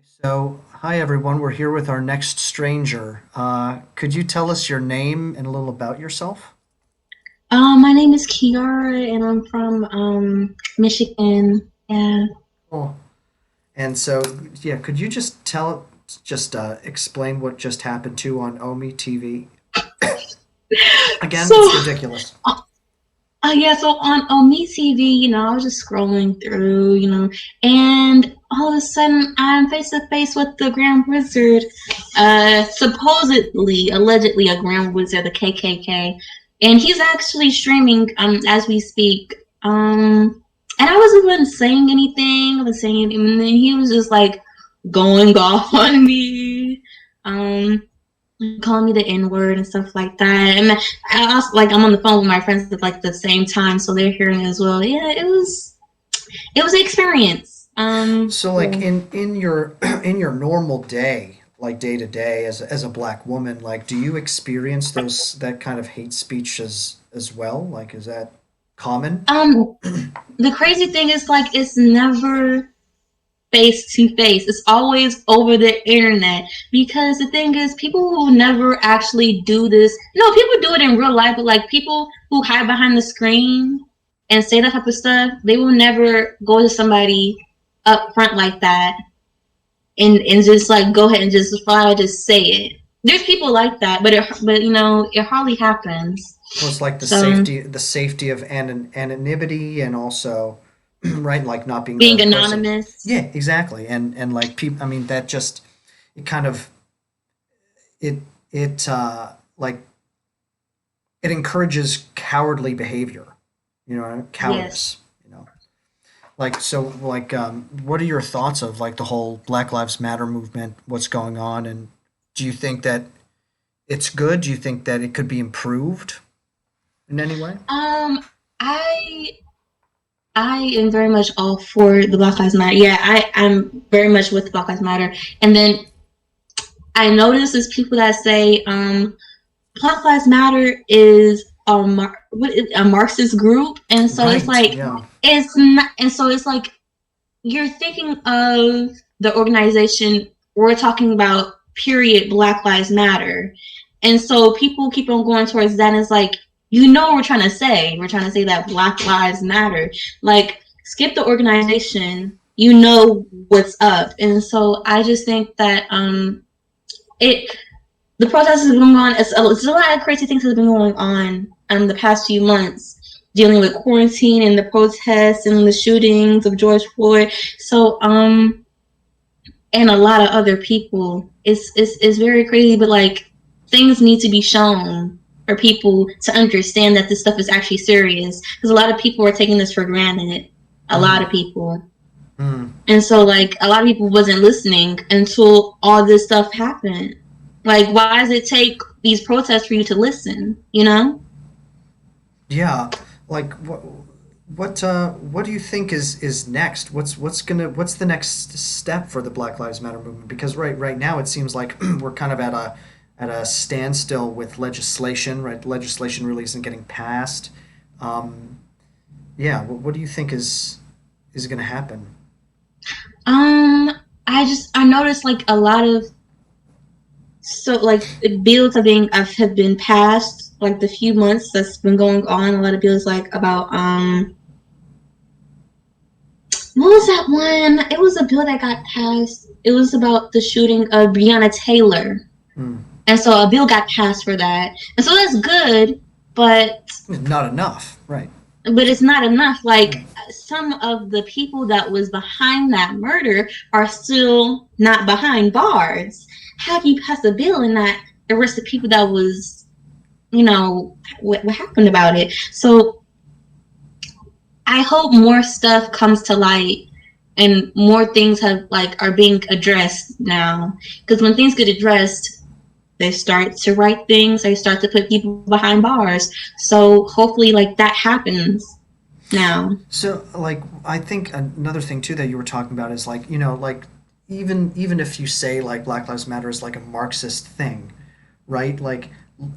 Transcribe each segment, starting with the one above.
So, hi everyone. We're here with our next stranger. Could you tell us your name and a little about yourself? My name is Kiara and I'm from Michigan. Yeah. Oh, and so, yeah, could you just explain what just happened to on Omi TV? Again, So, it's ridiculous. yeah, so on Me TV, I was just scrolling through, and all of a sudden I'm face to face with the Grand Wizard, supposedly, allegedly a Grand Wizard, the KKK, and he's actually streaming as we speak. And I wasn't even saying anything, I was saying, and then he was just like going off on me. Um, calling me the N word and stuff like that. And I also like I'm on the phone with my friends at like the same time, so they're hearing it as well. Yeah, it was an experience. So, like Yeah. in your in your normal day, like day to day, as a black woman, like, do you experience that kind of hate speech as well? Like, is that common? Um, the crazy thing is like it's never face to face. It's always over the internet because the thing is people will never actually do this. No, people do it in real life, but like people who hide behind the screen and say that type of stuff, they will never go to somebody up front like that and just like go ahead and just fly, just say it. There's people like that, but it hardly happens. Well, it's like So the safety of anonymity, and also, right, like not being the being person. anonymous, Yeah, exactly. And like people, I mean, that just it kind of it it like it encourages cowardly behavior. yes. Cowardice. Like so, like, what are your thoughts of like the whole Black Lives Matter movement? What's going on, and do you think that it's good? Do you think that it could be improved in any way? Um, I I am very much all for the Black Lives Matter. Yeah, I'm very much with the Black Lives Matter. And then I notice there's people that say Black Lives Matter is a Marxist group, and so it's Right. like Yeah. it's not, and so it's like you're thinking of the organization we're talking about. Period. Black Lives Matter, and so people keep on going towards that. And it's like what we're trying to say. We're trying to say that Black Lives Matter. Like skip the organization. You know what's up, and so I just think that it the protests have been going on. It's a lot of crazy things that have been going on the past few months, dealing with quarantine and the protests and the shootings of George Floyd. So, and a lot of other people. It's very crazy, but like things need to be shown for people to understand that this stuff is actually serious. Because a lot of people are taking this for granted. A lot Mm, of people. mm. And so like a lot of people wasn't listening until all this stuff happened. Like why does it take these protests for you to listen, you know? Yeah, like what do you think is next? What's the next step for the Black Lives Matter movement? Because right now it seems like we're kind of at a standstill with legislation. Right, legislation really isn't getting passed. Um, yeah, what do you think is going to happen? Um I noticed like a lot of bills have been passed like the few months that's been going on. A lot of bills like about what was that one? It was a bill that got passed. It was about the shooting of Breonna Taylor. Mm. And so a bill got passed for that. And so that's good, but Not enough, right? it's not enough. Like Right. some of the people that was behind that murder are still not behind bars. How do you pass a bill and not arrest the people that was, what happened about it? So I hope more stuff comes to light and more things are being addressed now. Because when things get addressed, they start to write things, they start to put people behind bars. So hopefully like that happens now. So, like, I think another thing too that you were talking about is like, like even if you say like Black Lives Matter is like a Marxist thing, right? Like,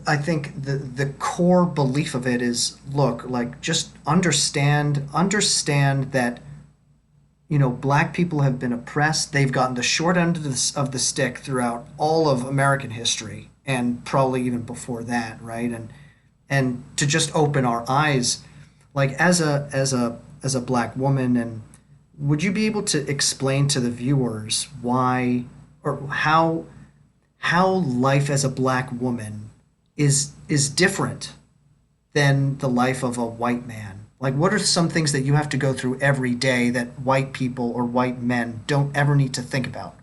I think the core belief of it is, look, like, just understand that black people have been oppressed. They've gotten the short end of the stick throughout all of American history and probably even before that, right? And to just open our eyes, like as a black woman, and would you be able to explain to the viewers why or how life as a black woman is different than the life of a white man? Like, what are some things that you have to go through every day that white people or white men don't ever need to think about?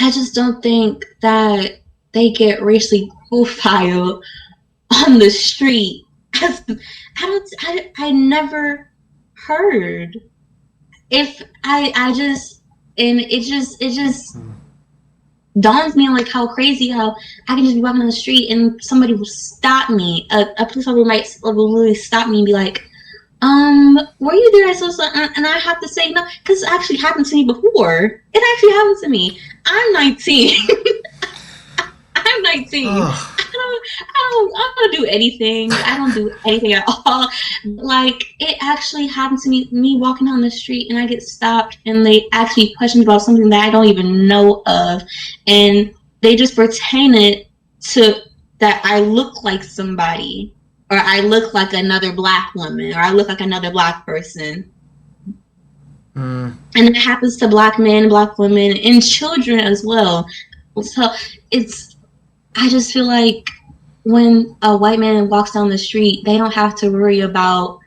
I just don't think that they get racially profiled on the street. I never heard. If I just, and it just Hmm. dawns me on like how crazy how I can just be walking on the street and somebody will stop me. A police officer might will literally stop me and be like, were you there? And I have to say no, because it actually happened to me before. It actually happened to me. I'm 19. I'm 19. Oh, I don't do anything. I don't do anything at all. Like it actually happened to me walking down the street and I get stopped and they actually question me about something that I don't even know of, and they just pertain it to that I look like somebody, or I look like another black woman, or I look like another black person. mm, And it happens to black men, black women, and children as well. So it's I just feel like when a white man walks down the street, they don't have to worry about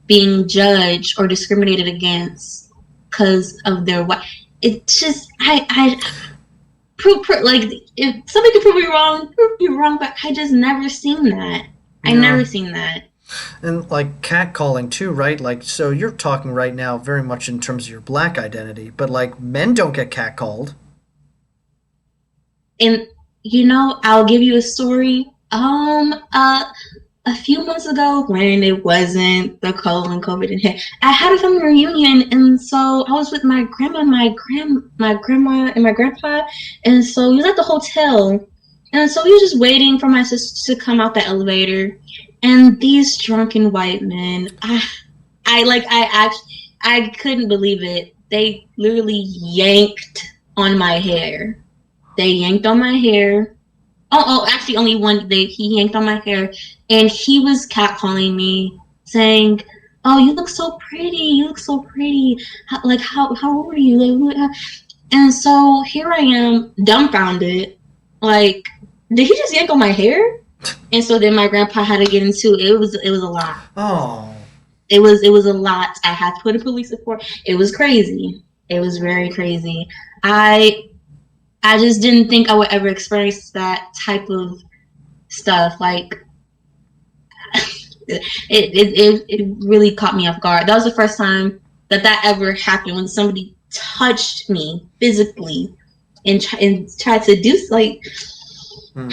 being judged or discriminated against because of their white. It's just like if somebody could prove me wrong, but I just never seen that. I yeah. never seen that. And like catcalling too, right? Like, so you're talking right now very much in terms of your black identity, but like men don't get catcalled. And I'll give you a story. A few months ago when it wasn't the COVID and hit, I had a family reunion, and so I was with my grandma, my grandma, and my grandpa, and so we was at the hotel, and so we were just waiting for my sister to come out the elevator, and these drunken white men, I couldn't believe it. They literally yanked on my hair. They yanked on my hair. Actually, only one day he yanked on my hair, and he was catcalling me, saying, "Oh, you look so pretty. You look so pretty. How old are you?" And so here I am, dumbfounded. Like, did he just yank on my hair? And so then my grandpa had to get into it. It was a lot. Oh, It was a lot. I had to put a police report. It was crazy. It was very crazy. I I just didn't think I would ever experience that type of stuff. Like it really caught me off guard. That was the first time that ever happened, when somebody touched me physically and tried to do like. hmm.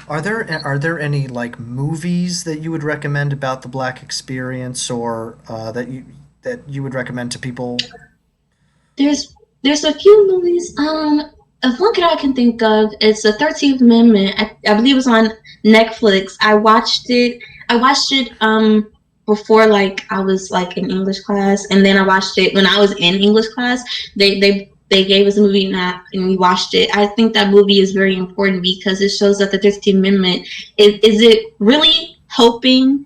Are there any like movies that you would recommend about the black experience, or that you would recommend to people? There's a few movies. Of one that I can think of, it's the 13th Amendment. I believe it's on Netflix. I watched it before, like I was like in English class, and then I watched it when I was in English class. They gave us a movie and we watched it. I think that movie is very important because it shows that the 13th Amendment is it really helping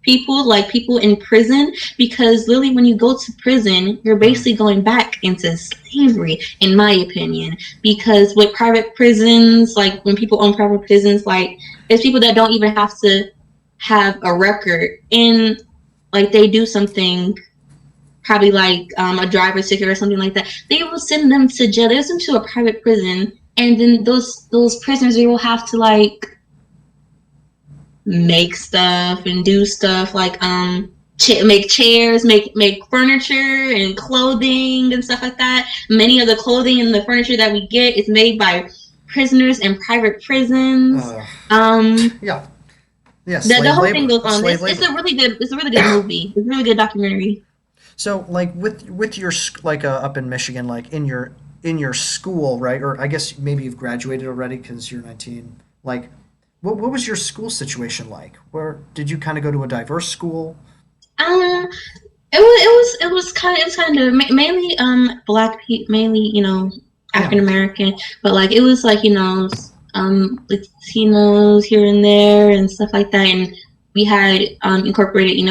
people, like people in prison, because literally when you go to prison you're Hmm. basically going back into slavery, in my opinion, because with private prisons, like when people own private prisons, like it's people that don't even have to have a record, and like they do something, probably like a driver's ticket or something like that, they will send them to jail, they send them to a private prison, and then those prisoners, they will have to like make stuff and do stuff like make chairs, make furniture and clothing and stuff like that. Many of the clothing and the furniture that we get is made by prisoners in private prisons. Uh, um yeah, yeah, the slave whole thing labor. goes It's on. slave It's labor. a really good movie. It's a really good documentary. So, like with your like up in Michigan, like in your school, right? Or I guess maybe you've graduated already because you're 19. Like, what was your school situation like? Where did you kind of go to a diverse school? um It was kind of mainly mainly Yeah. African American, but like it was like Latinos here and there and stuff like that, and we had incorporated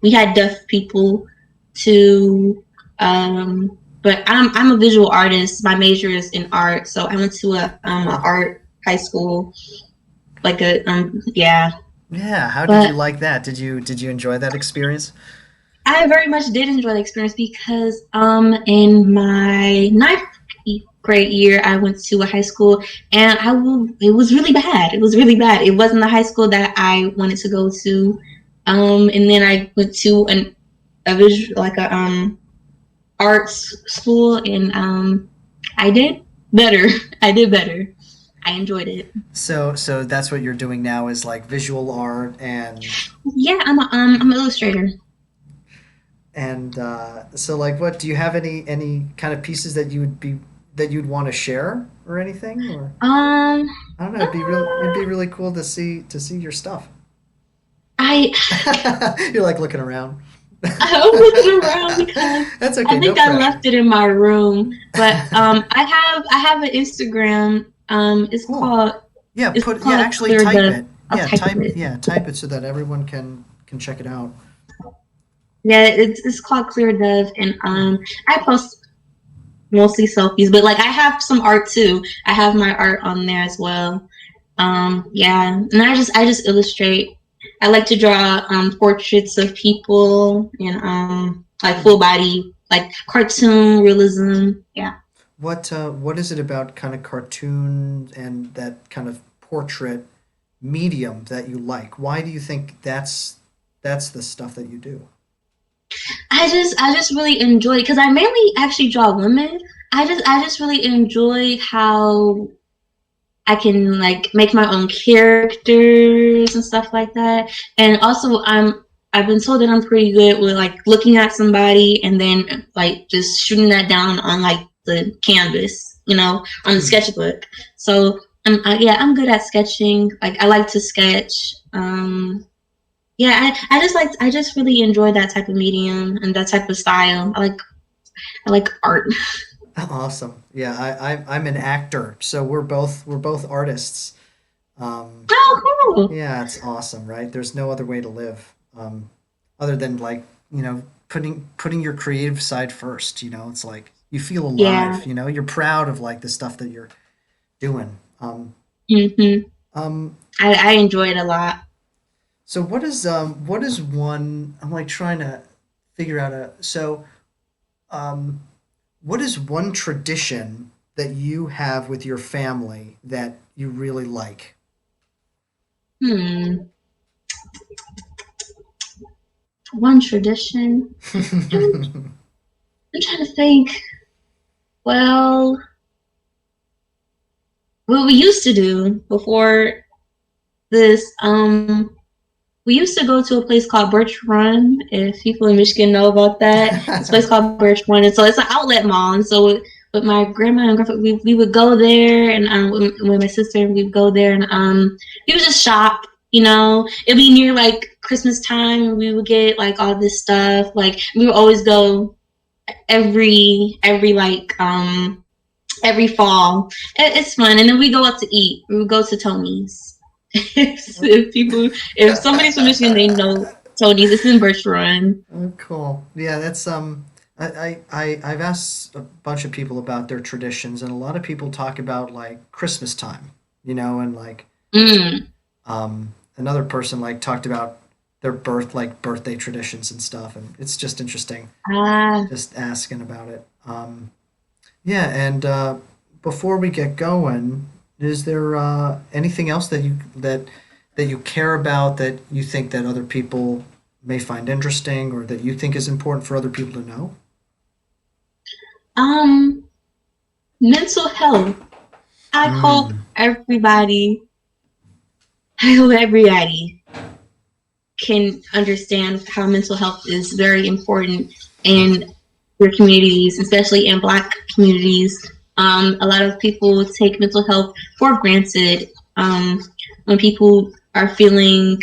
we had deaf people too, but I'm a visual artist. My major is in art, so I went to a Cool. art high school, like a yeah, Yeah. How did you but like that? Did you enjoy that experience? I very much did enjoy the experience because in my ninth grade year I went to a high school and it was really bad. It was really bad. It wasn't the high school that I wanted to go to. And then I went to a visual like a arts school and I did better. I did better. I enjoyed it. So that's what you're doing now is like visual art Yeah, I'm an illustrator. so like what do you have any kind of pieces that you'd want to share or anything or Um I don't know it'd uh, be really cool to see your stuff. I You're like looking around. I'm looking around because That's okay, I no think I pressure. left it in my room. But I have an Instagram. Cool. It's Yeah, called actually Clear type the. it. I'll type it. Yeah, type it so that everyone can check it out. Yeah, it's called Clear Dove, and Yeah. I post mostly selfies, but like I have some art too. I have my art on there as well. Yeah, and I just illustrate. I like to draw portraits of people and like full body, like cartoon realism. Yeah. What is it about kind of cartoon and that kind of portrait medium that you like? Why do you think that's the stuff that you do? I just really enjoy because I mainly actually draw women. I just really enjoy how I can like make my own characters and stuff like that. And also I've been told that I'm pretty good with like looking at somebody and then like just shooting that down on like the canvas, on the Hmm. sketchbook. So yeah, I'm good at sketching. Like I like to sketch. Yeah, I just really enjoy that type of medium and that type of style. I like art. Awesome. Yeah, I'm an actor, so we're both artists. Um, Oh, cool. yeah, it's awesome, right? There's no other way to live, other than like putting your creative side first. It's like you feel Yeah. alive. You're proud of like the stuff that you're doing. hmm Um, I enjoy it a lot. so what is one? I'm like trying to figure out um, what is one tradition that you have with your family that you really like? Hmm. One tradition. I'm, I'm trying to think. Well, what we used to do before this, we used to go to a place called Birch Run. If people in Michigan know about that, this place called Birch Run, and so it's an outlet mall. And so with my grandma and grandpa, we would go there, and with my sister, we would go there, and we would just shop. It'd be near like Christmas time, and we would get like all this stuff. Like we would always go every like every fall. It's fun, and then we go out to eat. We would go to Tony's. If somebody's from Michigan, they know Tony's. It's in Birch Run. Oh, cool. Yeah, that's I've asked a bunch of people about their traditions, and a lot of people talk about like Christmas time, and like Mm. another person like talked about their birthday traditions and stuff, and it's just interesting, Ah. just asking about it. Yeah, and before we get going, is there anything else that you care about that you think that other people may find interesting or that you think is important for other people to know? Um. Mental health. I hope Mm. everybody. I hope everybody can understand how mental health is very important in your communities, especially in Black communities. A lot of people take mental health for granted. When people are feeling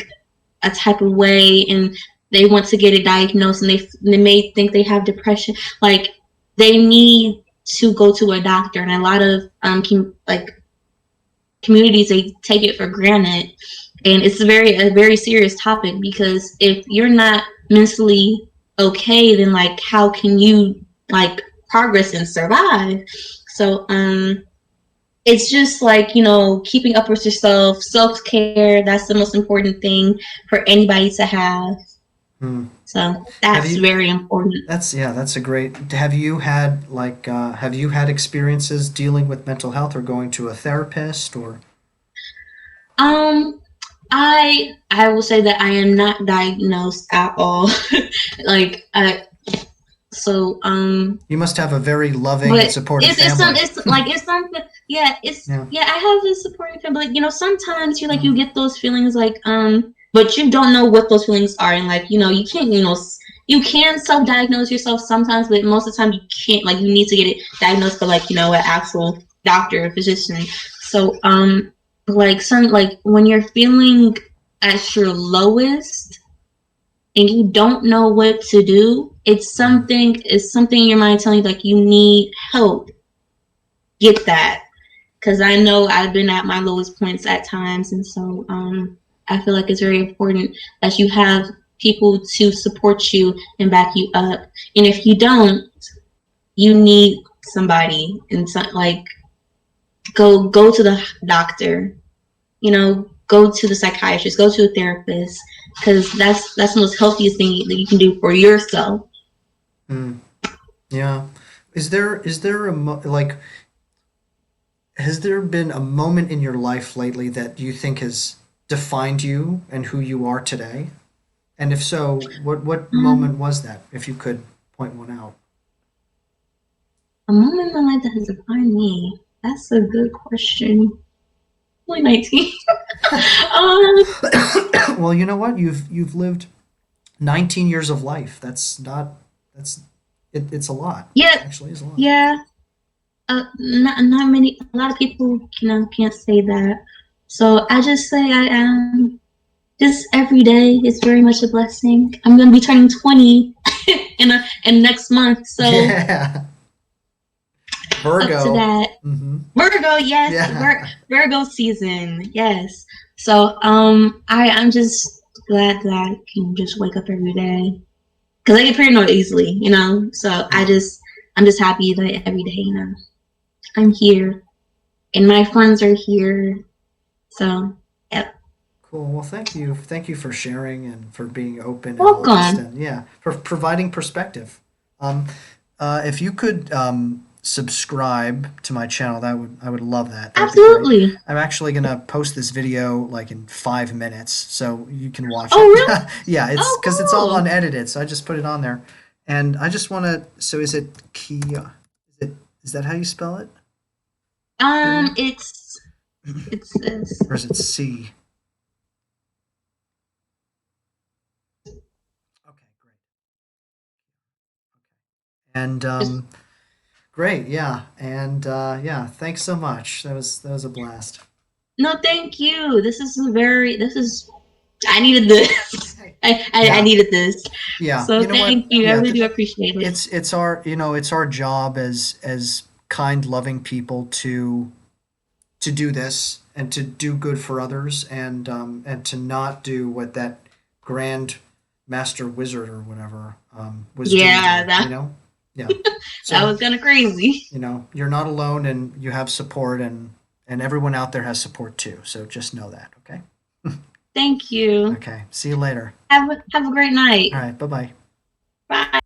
a type of way and they want to get it diagnosed, and they may think they have depression. Like they need to go to a doctor, and a lot of like communities, they take it for granted, and it's a very serious topic, because if you're not mentally okay, then like how can you like progress and survive? So it's just like, keeping up with yourself, self-care, that's the most important thing for anybody to have. Hmm. So Have that's you? very important. That's yeah. That's a great. Have you had have you had experiences dealing with mental health or going to a therapist or? um I will say that I am not diagnosed at all. like so You must have a very loving and but supportive it's family. it's like it's something. Yeah, Yeah. I have a supporting family. Like, sometimes you like Mm. you get those feelings, like but you don't know what those feelings are, and like, you can't, you can self-diagnose yourself sometimes, but most of the time you can't. Like, you need to get it diagnosed by, like, an actual doctor or physician. So like, when you're feeling at your lowest and you don't know what to do, Mm. it's something in your mind telling you like you need help. Get that, because I know I've been at my lowest points at times, and so I feel like it's very important that you have people to support you and back you up. And if you don't, you need somebody, and like, go to the doctor. Go to the psychiatrist, go to a therapist, because that's the most healthiest thing that you can do for yourself. Mm. Yeah. Is there like has there been a moment in your life lately that you think has defined you and who you are today? And if so, what moment Um, was that? If you could point one out. a moment in my life that has defined me. That's a good question. Only 19. um, Well, you know what? You've lived 19 years of life. That's not that's it's a lot. yeah, Actually, is a lot. yeah. Not many. A lot of people, can't say that. So I just say I am. Just every day is very much a blessing. I'm gonna be turning 20 in next month, so Yeah. up to Virgo. that. Mm-hmm. Virgo, yes, Yeah. Virgo season, yes. So I'm just glad that I can just wake up every day, because I get paranoid easily, So Yeah. I'm just happy that every day, I'm here and my friends are here. So, yep. Cool. Well, thank you. Thank you for sharing and for being open and honest Welcome. and yeah, for providing perspective. Um, if you could subscribe to my channel, that would I would love that. That would be great. Absolutely. I'm actually gonna post this video like in 5 minutes, so you can watch Oh, it. really? Yeah, it's because it's all Oh, unedited, so I just put it on there. And I just want to. So is it Kia? Is that how you spell it? cool. Kiria? It's this. Or is it C? Okay, great. And Just, great, yeah, and yeah, thanks so much. That was a blast. no, thank you. This is, I needed this. I Yeah, needed this. yeah. So You know what? thank you. I Yeah, really do appreciate it. it's our it's our job as kind, loving people to do this and to do good for others and to not do what that grand master wizard or whatever was doing to Yeah, you. You know? Yeah. that So was kind of crazy. you're not alone and you have support and everyone out there has support too. So just know that. Okay. Thank you. Okay. See you later. Have a great night. All right. Bye bye. Bye.